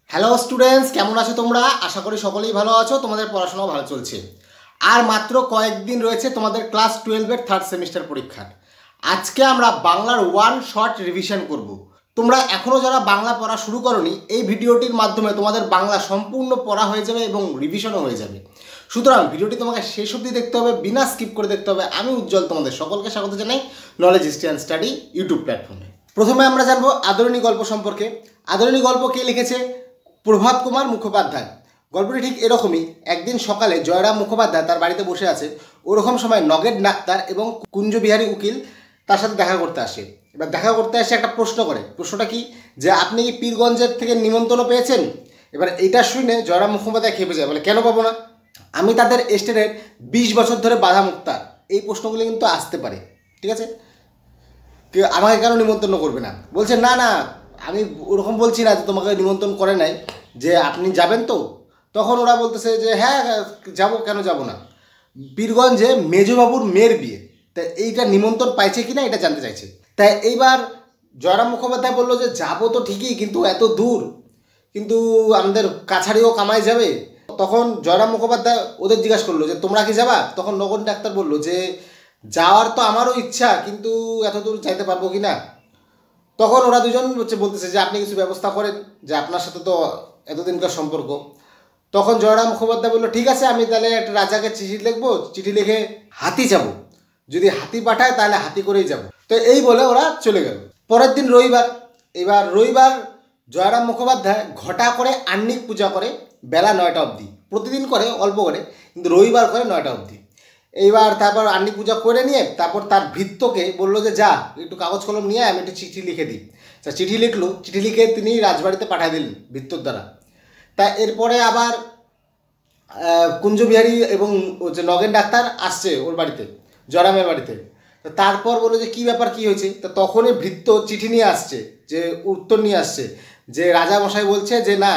Hello students, কেমন আছো তোমরা? আশা করি সকলেই ভালো আছো, তোমাদের পড়াশোনাও ভালো চলছে। আর মাত্র কয়েকদিন রয়েছে তোমাদের ক্লাস 12-এর থার্ড সেমিস্টার পরীক্ষার। আজকে আমরা বাংলার ওয়ান শর্ট রিভিশন করব। তোমরা এখনও যারা বাংলা পড়া শুরু করোনি, এই ভিডিওটির মাধ্যমে তোমাদের বাংলা সম্পূর্ণ পড়া হয়ে যাবে এবং রিভিশনও হয়ে যাবে। সুতরাং ভিডিওটি তোমাকে শেষ অবধি দেখতে হবে, বিনা স্কিপ করে দেখতে হবে। আমি উজ্জ্বল তোমাদের সকলকে স্বাগত জানাই knowledge history and study YouTube প্ল্যাটফর্মে। প্রথমে আমরা জানবো আদরিণী গল্প সম্পর্কে। আদরিণী গল্প কে লিখেছে? প্রভাত কুমার মুখোপাধ্যায়। গল্পটি ঠিক এরকমই। একদিন সকালে জয়রাম মুখোপাধ্যায় তার বাড়িতে বসে আছে, ওরকম সময় নগেন ডাক্তার এবং কুঞ্জবিহারী উকিল তার সাথে দেখা করতে আসে। এবার দেখা করতে আসে একটা প্রশ্ন করে। প্রশ্নটা কি? যে আপনি কি পীরগঞ্জের থেকে নিমন্ত্রণ পেয়েছেন? এবার এটা শুনে জয়রাম মুখোপাধ্যায় খেপে যায়, বলে কেন পাবো না? আমি তাদের এস্টেটের 20 বছর ধরে বাধা মুক্তার। এই প্রশ্নগুলি কিন্তু আসতে পারে, ঠিক আছে? আমাকে কেন নিমন্ত্রণ করবে না? বলছে না না, আমি ওরকম বলছি না যে তোমাকে নিমন্ত্রণ করে নাই, যে আপনি যাবেন তো। তখন ওরা বলতেছে যে হ্যাঁ যাব, কেন যাব না। পীরগঞ্জে মেজবাবুর মেয়ের বিয়ে, তাই এইটা নিমন্ত্রণ পাইছে কিনা এটা জানতে চাইছে। তাই এইবার জয়রাম মুখোপাধ্যায় বললো যে যাবো তো ঠিকই, কিন্তু এত দূর, কিন্তু আমাদের কাছারিও কামাই যাবে। তখন জয়রাম মুখোপাধ্যায় ওদের জিজ্ঞাসা করলো যে তোমরা কি যাবা? তখন নগেন ডাক্তার বললো যে যাওয়ার তো আমারও ইচ্ছা, কিন্তু এত দূর যাইতে পারবো কি না। তখন ওরা দুজন বলতেছে যে আপনি কিছু ব্যবস্থা করেন, যে আপনার সাথে তো এতদিনকার সম্পর্ক। তখন জয়রাম মুখোপাধ্যায় বললো ঠিক আছে, আমি তাহলে একটা রাজাকে চিঠি লিখবো, চিঠি লিখে হাতি যাব, যদি হাতি পাঠায় তাহলে হাতি করেই যাব। তো এই বলে ওরা চলে গেল। পরের দিন রবিবার। এবার রবিবার জয়রাম মুখোপাধ্যায় ঘটা করে আহ্নিক পূজা করে বেলা 9টা অবধি। প্রতিদিন করে অল্প করে, কিন্তু রবিবার করে 9টা অবধি। এইবার তারপর আহ্নিক পূজা করে নিয়ে তারপর তার ভৃত্যকে বললো যে যা একটু কাগজ কলম নিয়ে আমি একটু চিঠি লিখে দিই। তা চিঠি লিখলো, চিঠি লিখে তিনি রাজবাড়িতে পাঠিয়ে দিলেন ভৃত্যর দ্বারা। তা এরপরে আবার কুঞ্জবিহারী এবং যে নগেন ডাক্তার আসছে ওর বাড়িতে, জয়রামের বাড়িতে। তো তারপর বললো যে কী ব্যাপার, কী হয়েছে? তো তখনই ভৃত্য চিঠি নিয়ে আসছে, যে উত্তর নিয়ে আসছে যে রাজা মশাই বলছে যে না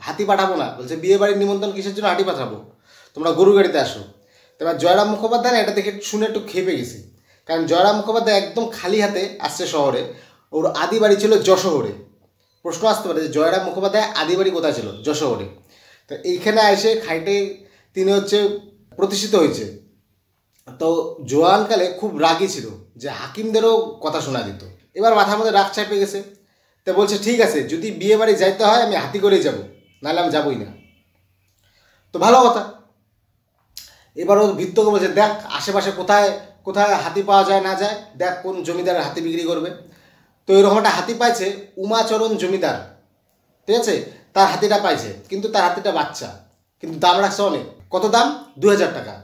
হাতি পাঠাবো না, বলছে বিয়ে বাড়ির নিমন্ত্রণ কিসের জন্য হাতি পাঠাবো, তোমরা গরু গাড়িতে আসো। এবার জয়রাম মুখোপাধ্যায় এটা দেখে শুনে একটু খেপে গেছে, কারণ জয়রাম মুখোপাধ্যায় একদম খালি হাতে আসছে শহরে। ওর আদি বাড়ি ছিল যশোহরে। প্রশ্ন আসতে পারে যে জয়রাম মুখোপাধ্যায় আদি বাড়ি কোথায় ছিল? যশোহরে। তো এইখানে এসে খাইটে তিনি প্রতিষ্ঠিত হয়েছে। তো জোয়ানকালে খুব রাগী ছিল, যে হাকিমদেরও কথা শোনা দিত। এবার মাথার মধ্যে রাগ চাপে গেছে। তো বলছে ঠিক আছে, যদি বিয়ে বাড়ি যাইতে হয় আমি হাতি করেই যাব, নাহলে আমি যাবই না। তো ভালো কথা। এবার ও ভৃত্যকে বলছে দেখ আশেপাশে কোথায় কোথায় হাতি পাওয়া যায় না যায়, দেখ কোন জমিদারের হাতি বিক্রি করবে। তো এরকম একটা হাতি পাইছে উমাচরণ জমিদার, ঠিক আছে? তার হাতিটা পাইছে, কিন্তু তার হাতিটা বাচ্চা, কিন্তু দাম রাখছে অনেক। কত দাম? 2000 টাকা।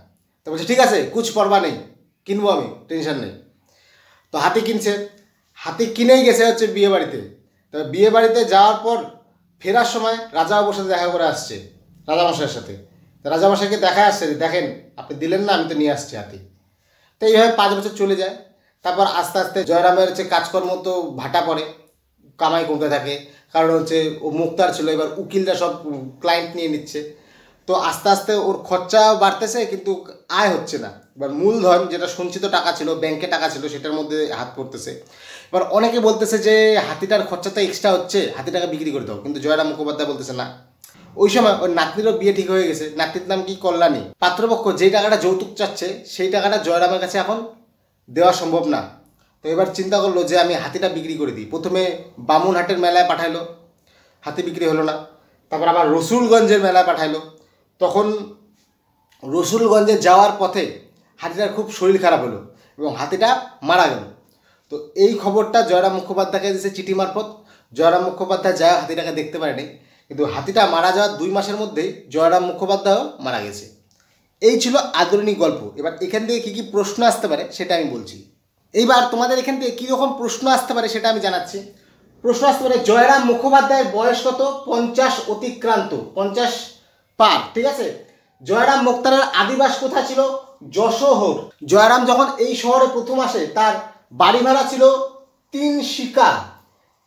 তো বলছে ঠিক আছে, কুছ পরবা নেই, কিনবো আমি, টেনশন নেই। তো হাতি কিনছে। হাতি কিনেই গেছে বিয়ে বাড়িতে। তো বিয়ে বাড়িতে যাওয়ার পর ফেরার সময় রাজাবাবুর সাথে দেখা করে আসছে, রাজামশাইয়ের সাথে। রাজামশাইকে দেখা আসছে, দেখেন আপনি দিলেন না, আমি তো নিয়ে আসছি হাতি। তো এইভাবে 5 বছর চলে যায়। তারপর আস্তে আস্তে জয়রামের কাজকর্ম তো ভাটা পড়ে, কামাই কমতে থাকে। কারণ ও মুক্তার ছিল, এবার উকিলরা সব ক্লায়েন্ট নিয়ে নিচ্ছে। তো আস্তে আস্তে ওর খরচা বাড়তেছে, কিন্তু আয় হচ্ছে না। এবার মূলধন যেটা সঞ্চিত টাকা ছিল, ব্যাংকে টাকা ছিল, সেটার মধ্যে হাত পড়তেছে। এবার অনেকে বলতেছে যে হাতিটার খরচাটা এক্সট্রা হচ্ছে, হাতিটাকে বিক্রি করে দাও। কিন্তু জয়রাম মুখোপাধ্যায় বলতেছে না। ওই সময় ওর নাতনিরও বিয়ে ঠিক হয়ে গেছে। নাতনির নাম কি? কল্যাণী। পাত্রপক্ষ যেই টাকাটা যৌতুক চাচ্ছে, সেই টাকাটা জয়রামের কাছে এখন দেওয়া সম্ভব না। তো এবার চিন্তা করলো যে আমি হাতিটা বিক্রি করে দিই। প্রথমে বামুনহাটের মেলায় পাঠাইলো, হাতি বিক্রি হলো না। তারপর আবার রসুলগঞ্জের মেলায় পাঠাইলো। তখন রসুলগঞ্জে যাওয়ার পথে হাতিটার খুব শরীর খারাপ হলো এবং হাতিটা মারা গেল। তো এই খবরটা জয়রাম মুখোপাধ্যায়কে দিয়েছে চিঠি মারফত। জয়রাম মুখোপাধ্যায় যা হাতিটাকে দেখতে পারেনি, কিন্তু হাতিটা মারা যাওয়ার 2 মাসের মধ্যেই জয়রাম মুখোপাধ্যায়ও মারা গেছে। এই ছিল আদরিণী গল্প। এবার এখান থেকে কী কী প্রশ্ন আসতে পারে সেটা আমি বলছি। এইবার তোমাদের এখান থেকে কীরকম প্রশ্ন আসতে পারে সেটা আমি জানাচ্ছি। প্রশ্ন আসতে পারে জয়রাম মুখোপাধ্যায়ের বয়স কত? 50 অতিক্রান্ত, 50 পার, ঠিক আছে? জয়রাম মুক্তারের আদিবাস কোথায় ছিল? যশোহর। জয়রাম যখন এই শহরে প্রথম আসে, তার বাড়ি ভাড়া ছিল 3 শিকা,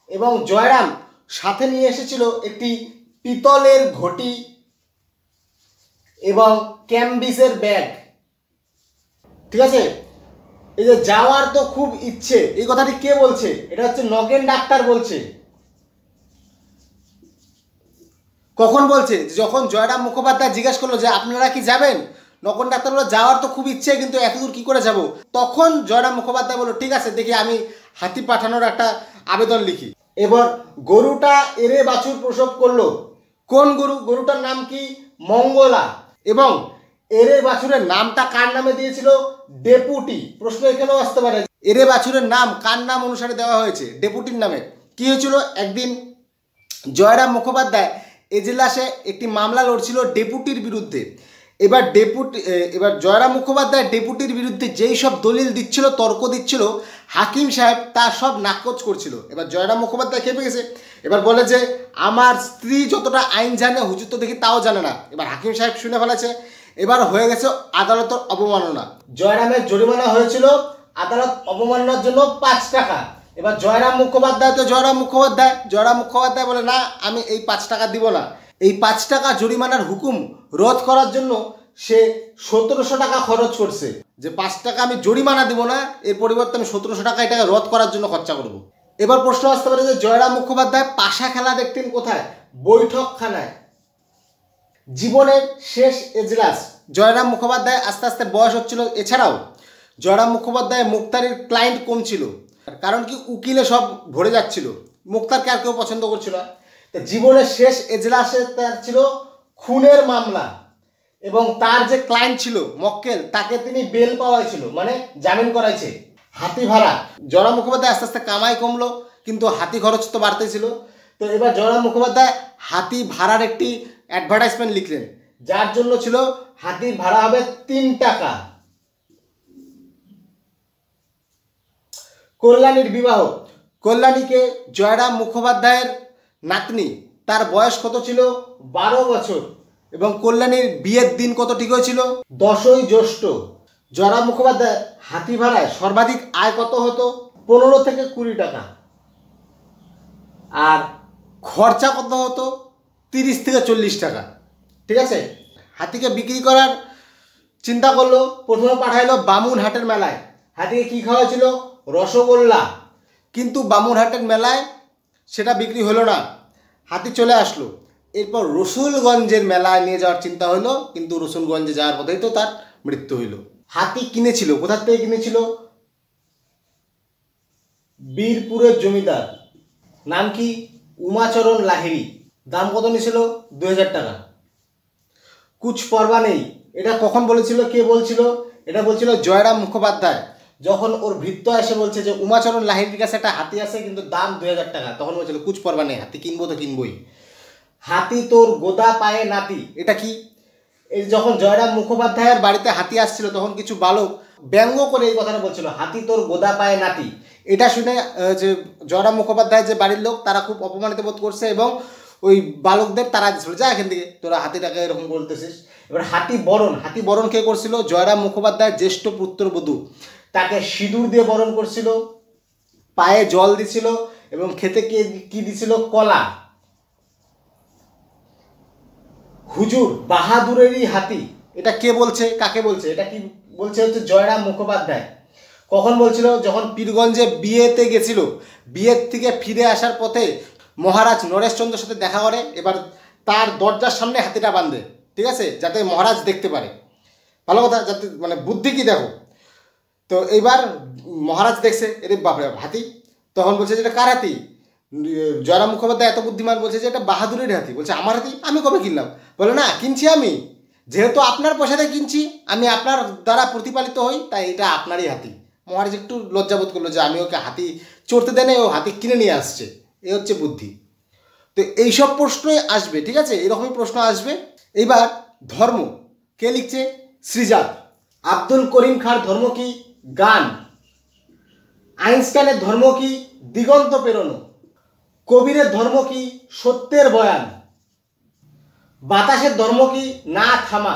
এবং জয়রাম সাথে নিয়ে এসেছিল একটি পিতলের ঘটি এবং ক্যাম্বিসের ব্যাগ, ঠিক আছে? এই যে যাওয়ার তো খুব ইচ্ছে, এই কথাটি কে বলছে? এটা নগেন ডাক্তার বলছে। কখন বলছে? যখন জয়রাম মুখোপাধ্যায় জিজ্ঞেস করলো যে আপনারা কি যাবেন, নগেন ডাক্তার বললো যাওয়ার তো খুব ইচ্ছে, কিন্তু এতদূর কী করে যাব। তখন জয়রাম মুখোপাধ্যায় বললো ঠিক আছে, দেখি আমি হাতি পাঠানোর একটা আবেদন লিখি। এবার গরুটা এরে বাছুর প্রসব করলো। কোন গরু? গরুটার নাম কি? মঙ্গলা। এবং এরে বাছুরের নামটা কার নামে দিয়েছিল? ডেপুটি। প্রশ্ন এখানেও আসতে পারে, এরে বাছুরের নাম কার নাম অনুসারে দেওয়া হয়েছে? ডেপুটির নামে। কি হয়েছিল? একদিন জয়রাম মুখোপাধ্যায় এজলাসে একটি মামলা লড়ছিল ডেপুটির বিরুদ্ধে। এবার জয়রাম মুখোপাধ্যায় ডেপুটির বিরুদ্ধে যেই সব দলিল দিচ্ছিল, তর্ক দিচ্ছিল, হাকিম সাহেব তা সব নাকচ করছিল। এবার জয়রাম মুখোপাধ্যায় খেপে গেছে। এবার বলে যে আমার স্ত্রী যতটা আইন জানে হুজুর তো দেখি তাও জানে না। এবার হাকিম সাহেব শুনে ফেলেছে। এবার হয়ে গেছে আদালতের অবমাননা। জয়রামের জরিমানা হয়েছিল আদালত অবমাননার জন্য 5 টাকা। এবার জয়রাম মুখোপাধ্যায় বলে না, আমি এই 5 টাকা দিব না। এই 5 টাকা জরিমানার হুকুম রদ করার জন্য সে 1700 টাকা খরচ করছে। যে 5 টাকা আমি জরিমানা দিব না, এর পরিবর্তে আমি 1700 টাকা এটাকে রদ করার জন্য খরচা করব। এবার প্রশ্ন আসতে পারে যে জয়রাম মুখোপাধ্যায় পাশা খেলা দেখতেন কোথায়? বৈঠকখানায়। জীবনের শেষ এজলাস। জয়রাম মুখোপাধ্যায় আস্তে আস্তে বয়স হচ্ছিল। এছাড়াও জয়রাম মুখোপাধ্যায় মুক্তারির ক্লায়েন্ট কম ছিল, কারণ কি উকিলে সব ভরে যাচ্ছিল, মুক্তারকে আর কেউ পছন্দ করছিল না। তো জীবনের শেষ এজলাসে তার ছিল খুনের মামলা, এবং তার যে ক্লায়েন্ট ছিল মক্কেল, তাকে তিনি বেল পাওয়াইছিল, মানে জামিন করাইছে। হাতি ভাড়া। জয়রাম মুখোপাধ্যায় আস্তে আস্তে কামাই কমলো, কিন্তু হাতি খরচ তো বাড়তেই ছিল। তো এবার জয়রাম মুখোপাধ্যায় হাতি ভাড়ার একটি অ্যাডভার্টাইজমেন্ট লিখলেন, যার জন্য ছিল হাতির ভাড়া হবে 3 টাকা। কল্যাণীর বিবাহ। কল্যাণীকে জয়রাম মুখোপাধ্যায়ের নাতনি, তার বয়স কত ছিল? 12 বছর। এবং কল্যাণীর বিয়ের দিন কত ঠিক হয়েছিল? 10ই জ্যৈষ্ঠ। জয়রাম মুখোপাধ্যায় হাতি ভাড়ায় সর্বাধিক আয় কত হতো? 15 থেকে 20 টাকা। আর খরচা কত হতো? 30 থেকে 40 টাকা। ঠিক আছে। হাতিকে বিক্রি করার চিন্তা করলো। প্রথমে পাঠাইলো বামুনহাটের মেলায়। হাতিকে কি খাওয়াছিল? রসগোল্লা। কিন্তু বামুনহাটের মেলায় সেটা বিক্রি হলো না, হাতি চলে আসলো। এরপর রসুলগঞ্জের মেলায় নিয়ে যাওয়ার চিন্তা হলো, কিন্তু রসুলগঞ্জে যাওয়ার পথেই তো তার মৃত্যু হইল। হাতি কিনেছিল, কোথার থেকে কিনেছিল? বীরপুরের জমিদার, নাম কি? উমাচরণ লাহিড়ী। দাম কত নিয়েছিল? 2000 টাকা। কুছ পরবা নেই, এটা কখন বলেছিল? কে বলছিল? এটা বলছিল জয়রাম মুখোপাধ্যায়। যখন ওর ভৃত্য এসে বলছে যে উমাচরণ লাহিড়ীর কাছে একটা হাতি আছে, কিন্তু দাম 2000 টাকা, তখন বলছিল কুছ পরবা নেই, হাতি কিনবো তো কিনবোই। হাতি তোর গোদা পায়ে নাতি, এটা কি? এই যখন জয়রাম মুখোপাধ্যায়ের বাড়িতে হাতি আসছিল, তখন কিছু বালক ব্যঙ্গ করে এই কথাটা বলছিল, হাতি তোর গোদা পায়ে নাতি। এটা শুনে যে জয়রাম মুখোপাধ্যায়ের যে বাড়ির লোক, তারা খুব অপমানিত বোধ করছে, এবং ওই বালকদের তারা দিচ্ছিল, যা এখান থেকে, তোরা হাতিটাকে এরকম বলতেছিস। এবার হাতি বরণ কে করছিল? জয়রাম মুখোপাধ্যায়ের জ্যেষ্ঠ পুত্রবধূ। তাকে সিঁদুর দিয়ে বরণ করছিল, পায়ে জল দিছিল, এবং খেতে কি দিছিল? কলা। হুজুর বাহাদুরেরই হাতি, এটা কে বলছে? কাকে বলছে? এটা কি বলছে? হচ্ছে জয়রাম মুখোপাধ্যায়। কখন বলছিল? যখন পীরগঞ্জে বিয়েতে গেছিল, বিয়ের থেকে ফিরে আসার পথে মহারাজ নরেশচন্দ্রের সাথে দেখা করে। এবার তার দরজার সামনে হাতিটা বাঁধে, ঠিক আছে, যাতে মহারাজ দেখতে পারে। ভালো কথা, যাতে মানে বুদ্ধি কি দেখো। তো এইবার মহারাজ দেখছে, এর বাপরে হাতি। তখন বলছে যে এটা কার হাতি? জয়রাম মুখোপাধ্যায় এত বুদ্ধিমান, বলছে যে এটা বাহাদুরের হাতি। বলছে আমার হাতি? আমি কবে কিনলাম? বলে না, কিনছি আমি, যেহেতু আপনার পয়সাতে কিনছি, আমি আপনার দ্বারা প্রতিপালিত হই, তাই এটা আপনারই হাতি। মহারাজ একটু লজ্জাবোধ করলো যে আমি ওকে হাতি চড়তে দেনে, ও হাতি কিনে নিয়ে আসছে। এই হচ্ছে বুদ্ধি। তো এইসব প্রশ্নই আসবে, ঠিক আছে, এরকমই প্রশ্ন আসবে। এইবার ধর্ম কে লিখছে? শ্রীজাত। আব্দুল করিম খাঁর ধর্ম কি? গান। আইনস্টাইনের ধর্ম কি? দিগন্ত পেরোনো। কবিরের ধর্ম কি? সত্যের বয়ান। বাতাসের ধর্ম কি? না থামা।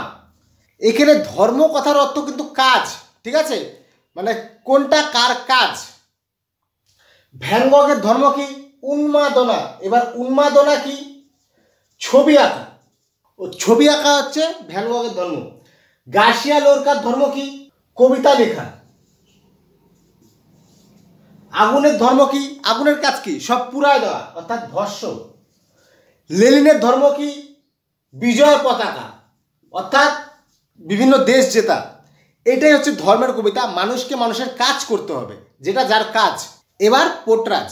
এখানে ধর্ম কথার অর্থ কিন্তু কাজ, ঠিক আছে, মানে কোনটা কার কাজ। ভ্যান গগের ধর্ম কি? উন্মাদনা। এবার উন্মাদনা কি? ছবি আঁকা। ও ছবি আঁকা হচ্ছে ভ্যান গগের ধর্ম। গার্সিয়া লোরকার ধর্ম কি? কবিতা লেখা। আগুনের ধর্ম কি? আগুনের কাজ কি? সব পুরায় দেওয়া, অর্থাৎ ভস্ম। লেনিনের ধর্ম কি? বিজয় পতাকা, অর্থাৎ বিভিন্ন দেশ জেতা। এটাই হচ্ছে ধর্মের কবিতা। মানুষকে মানুষের কাজ করতে হবে, যেটা যার কাজ। এবার পোটরাজ।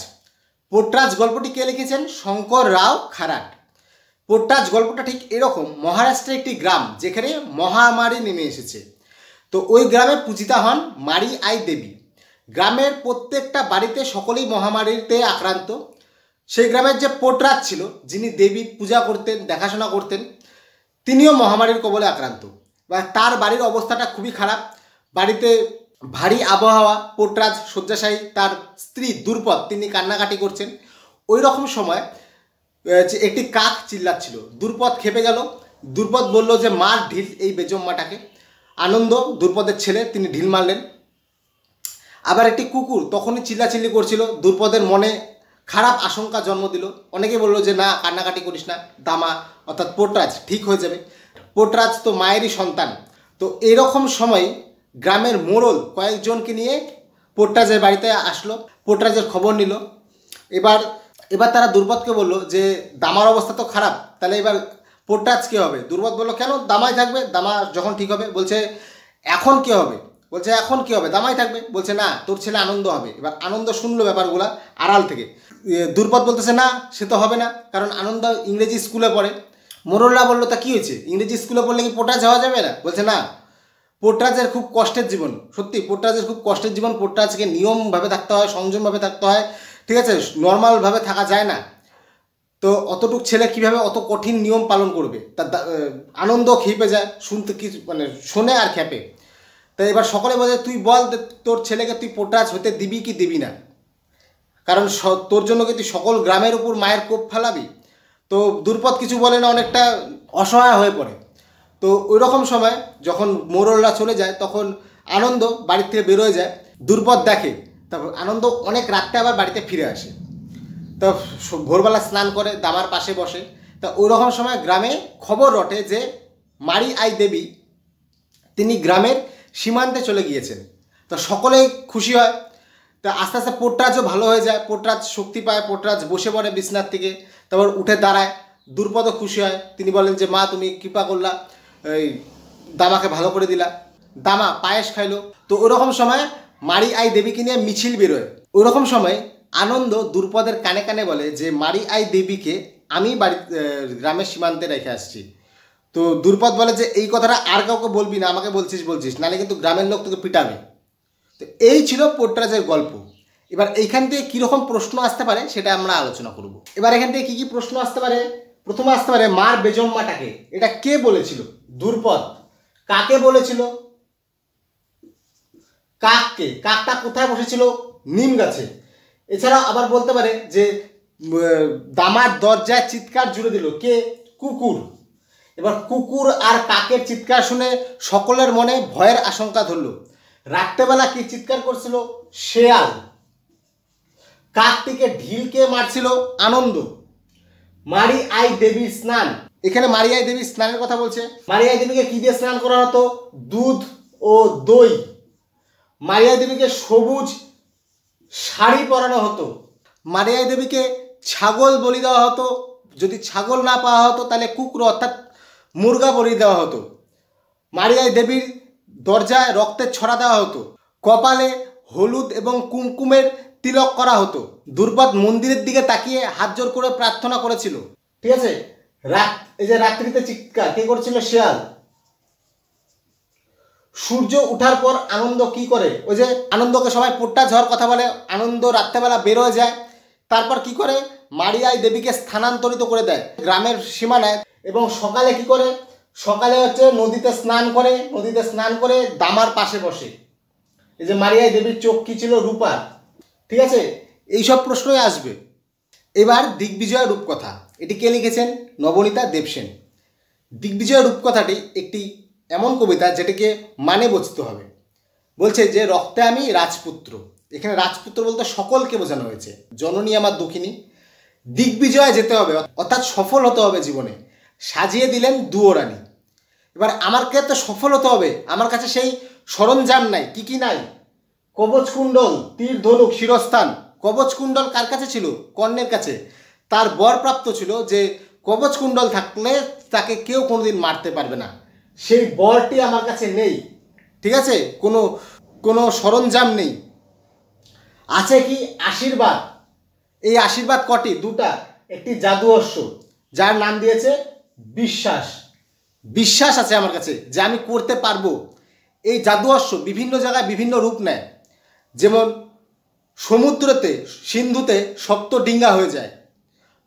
পোটরাজ গল্পটি কে লিখেছেন? শঙ্কর রাও খারাট। পোটরাজ গল্পটা ঠিক এরকম, মহারাষ্ট্রের একটি গ্রাম যেখানে মহামারী নেমে এসেছে। তো ওই গ্রামে পূজিতা হন মারি আই দেবী। গ্রামের প্রত্যেকটা বাড়িতে সকলেই মহামারীতে আক্রান্ত। সেই গ্রামের যে পোটরাজ ছিল, যিনি দেবীর পূজা করতেন, দেখাশোনা করতেন, তিনিও মহামারীর কবলে আক্রান্ত। বা তার বাড়ির অবস্থাটা খুবই খারাপ, বাড়িতে ভারী আবহাওয়া, পোটরাজ শয্যাশায়ী, তার স্ত্রী দুর্পদ তিনি কান্নাকাটি করছেন। ওই রকম সময় একটি কাক চিল্লাচ্ছিল। দুর্পদ খেপে গেল। দুর্পদ বলল যে মার ঢিল এই বেজম্মাটাকে। আনন্দ দুর্পদের ছেলে, তিনি ঢিল মারলেন। আবার একটি কুকুর তখনই চিল্লাচিল্লি করছিল। দুর্পদের মনে খারাপ আশঙ্কা জন্ম দিল। অনেকে বলল যে না, কান্নাকাটি করিস না, দামা অর্থাৎ পোটরাজ ঠিক হয়ে যাবে। পোটরাজ তো মায়েরই সন্তান। তো এরকম সময় গ্রামের মোড়ল কয়েকজনকে নিয়ে পোটরাজের বাড়িতে আসলো, পোটরাজের খবর নিল। এবার তারা দুর্পদকে বলল যে দামার অবস্থা তো খারাপ, তাহলে এবার পোটরাজ কী হবে? দুর্পদ বলল কেন, দামাই থাকবে, দামা যখন ঠিক হবে। বলছে এখন কী হবে? বলছে এখন কী হবে, দামাই থাকবে। বলছে না, তোর ছেলে আনন্দ হবে। এবার আনন্দ শুনলো ব্যাপারগুলো আড়াল থেকে। দুর্পদ বলতেছে না, সে তো হবে না, কারণ আনন্দ ইংরেজি স্কুলে পড়ে। মোরল্লা বললো তা কী হয়েছে, ইংরেজি স্কুলে পড়লে কি পোটরাজ হওয়া যাবে না? বলছে না, পোটরাজের খুব কষ্টের জীবন। সত্যি পোটরাজের খুব কষ্টের জীবন। পোটরাজকে নিয়মভাবে থাকতে হয়, সংযমভাবে থাকতে হয়, ঠিক আছে, নর্মালভাবে থাকা যায় না। তো অতটুক ছেলে কীভাবে অত কঠিন নিয়ম পালন করবে? তার আনন্দ খেপে যায়, শুনতে কি মানে শোনে আর খেপে। তো এবার সকলে বলে তুই বল তোর ছেলেকে তুই পোটরাজ হতে দিবি কি দিবি না, কারণ তোর জন্য কি তুই সকল গ্রামের উপর মায়ের কোপ ফেলাবি? তো দুর্পদ কিছু বলে না, অনেকটা অসহায় হয়ে পড়ে। তো ওই রকম সময় যখন মোরলরা চলে যায়, তখন আনন্দ বাড়ির থেকে বেরোয় যায়। দুর্পদ দেখে, তারপর আনন্দ অনেক রাত্রে আবার বাড়িতে ফিরে আসে। তো ভোরবেলা স্নান করে দামার পাশে বসে। তা ওই রকম সময় গ্রামে খবর রটে যে মারি আই দেবী তিনি গ্রামের সীমান্তে চলে গিয়েছেন। তো সকলেই খুশি হয়। তা আস্তে আস্তে পোটরাজও ভালো হয়ে যায়, পোটরাজ শক্তি পায়, পোটরাজ বসে পড়ে বিছনার থেকে, তারপর উঠে দাঁড়ায়। দুর্পদও খুশি হয়, তিনি বলেন যে মা তুমি কৃপা করলা, এই দামাকে ভালো করে দিলা। দামা পায়েস খাইলো। তো ওরকম সময় মারি আই দেবীকে নিয়ে মিছিল বেরোয়। ওরকম সময় আনন্দ দুর্পদের কানে কানে বলে যে মারি আই দেবীকে আমি গ্রামের সীমান্তে রেখে আসছি। তো দুর্পদ বলে যে এই কথাটা আর কাউকে বলবি না, আমাকে বলছিস, নাহলে কিন্তু গ্রামের লোক তোকে পিটাবে। তো এই ছিল পোটরাজের গল্প। এবার এইখান থেকে কীরকম প্রশ্ন আসতে পারে সেটা আমরা আলোচনা করব। এবার এখান থেকে কী কী প্রশ্ন আসতে পারে? প্রথমে আসতে পারে মার বেজম্মাটাকে এটা কে বলেছিল? দুর্পদ। কাকে বলেছিল? কাককে। কাকটা কোথায় বসেছিল? নিম গাছে। এছাড়াও আবার বলতে পারে যে দামার দরজায় চিৎকার জুড়ে দিল কে? কুকুর। এবার কুকুর আর কাকের চিৎকার শুনে সকলের মনে ভয়ের আশঙ্কা ধরল। রাত্রেবেলা কি চিৎকার করছিল? শেয়াল। কাকটিকে ঢিল কে মারছিল? আনন্দ। মারি আই দেবীর স্নান, এখানে মারি আই দেবীর স্নানের কথা বলছে। মারি আই দেবীকে কি দিয়ে স্নান করা হতো? দুধ ও দই। মারি আই দেবীকে সবুজ শাড়ি পরানো হতো। মারি আই দেবীকে ছাগল বলি দেওয়া হতো। যদি ছাগল না পাওয়া হতো তাহলে কুকুর অর্থাৎ মুরগা বলি দেওয়া হতো। মারি আই দেবীর দরজায় রক্তের ছড়া দেওয়া হতো। কপালে হলুদ এবং কুমকুমের তিলক করা হতো। দুর্পদ মন্দিরের দিকে তাকিয়ে হাত জোর করে প্রার্থনা করেছিল। ঠিক আছে। এই যে রাত্রিতে চিৎকার কে করছিল? শেয়াল। সূর্য উঠার পর আনন্দ কি করে? ওই যে আনন্দকে সবাই পোটরাজ হওয়ার কথা বলে, আনন্দ রাত্রেবেলা বেরোয় যায়। তারপর কি করে? মারি আই দেবীকে স্থানান্তরিত করে দেয় গ্রামের সীমানায়। এবং সকালে কি করে? সকালে হচ্ছে নদীতে স্নান করে দামার পাশে বসে। এই যে মারি আই দেবীর চোখ কি ছিল? রূপার। ঠিক আছে, এইসব প্রশ্নই আসবে। এবার দিগ্বিজয় রূপকথা, এটি কে লিখেছেন? নবনীতা দেবসেন। দিগ্বিজয় রূপকথাটি একটি এমন কবিতা যেটিকে মানে বুঝতে হবে। বলছে যে রক্তে আমি রাজপুত্র। এখানে রাজপুত্র বলতে সকলকে বোঝানো হয়েছে। জননী আমার দুঃখিনী। দিগ্বিজয়ে যেতে হবে, অর্থাৎ সফল হতে হবে জীবনে। সাজিয়ে দিলেন দুয়োরানী। এবার আমার ক্ষেত্রে সফল হতে হবে, আমার কাছে সেই সরঞ্জাম নাই। কি নাই? কবচকুণ্ডল, তীর, ধনুক, শিরস্থান। কবচকুণ্ডল কার কাছে ছিল? কর্ণের কাছে। তার বরপ্রাপ্ত ছিল যে কবচ কুণ্ডল থাকলে তাকে কেউ কোনোদিন মারতে পারবে না। সেই বলটি আমার কাছে নেই, ঠিক আছে, কোনো সরঞ্জাম নেই। আছে কি? আশীর্বাদ। এই আশীর্বাদ কটি? দুটা। একটি জাদু অশ্ব, যার নাম দিয়েছে বিশ্বাস। বিশ্বাস আছে আমার কাছে যে আমি করতে পারবো। এই জাদু অশ্ব বিভিন্ন জায়গায় বিভিন্ন রূপ নেয়, যেমন সমুদ্রতে, সিন্ধুতে সপ্ত ডিঙ্গা হয়ে যায়,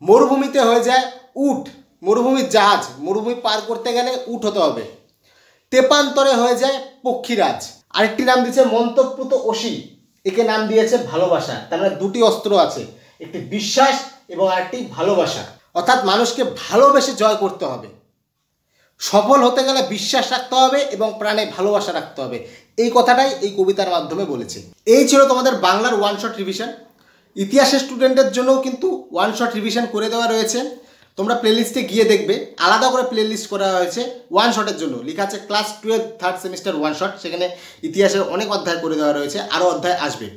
মরুভূমিতে হয়ে যায় উট, মরুভূমির জাহাজ, মরুভূমি পার করতে গেলে উট হতে হবে। তেপান্তরে হয়ে যায় পক্ষীরাজ। আরেকটি নাম দিয়েছে মন্তপ্রুত অসি, একে নাম দিয়েছে ভালোবাসা। তার মানে দুটি অস্ত্র আছে, একটি বিশ্বাস এবং আরেকটি ভালোবাসা। অর্থাৎ মানুষকে ভালোবেসে জয় করতে হবে। সফল হতে গেলে বিশ্বাস রাখতে হবে এবং প্রাণে ভালোবাসা রাখতে হবে। এই কথাটাই এই কবিতার মাধ্যমে বলেছে। এই ছিল তোমাদের বাংলার ওয়ান শট রিভিশন। ইতিহাসের স্টুডেন্টদের জন্যও কিন্তু ওয়ান শট রিভিশন করে দেওয়া রয়েছে। তোমরা প্লেলিস্টে গিয়ে দেখবে, আলাদা করে প্লেলিস্ট করা হয়েছে ওয়ান শটের জন্য। লেখা আছে class 12 third semester one shot. সেখানে ইতিহাসের অনেক অধ্যায় করে দেওয়া রয়েছে, আরও অধ্যায় আসবে।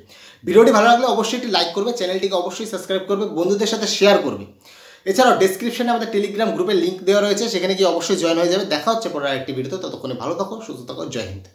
ভিডিওটি ভালো লাগলে অবশ্যই একটি লাইক করবে, চ্যানেলটিকে অবশ্যই সাবস্ক্রাইব করবে, বন্ধুদের সাথে শেয়ার করবে। এছাড়াও ডেসক্রিপশনে আমাদের টেলিগ্রাম গ্রুপের লিঙ্ক দেওয়া রয়েছে, সেখানে গিয়ে অবশ্যই জয়েন হয়ে যাবে। দেখা হচ্ছে পরের আরেকটি ভিডিওতে। ততক্ষণে ভালো থাকো, সুস্থ থাকো, জয় হিন্দ।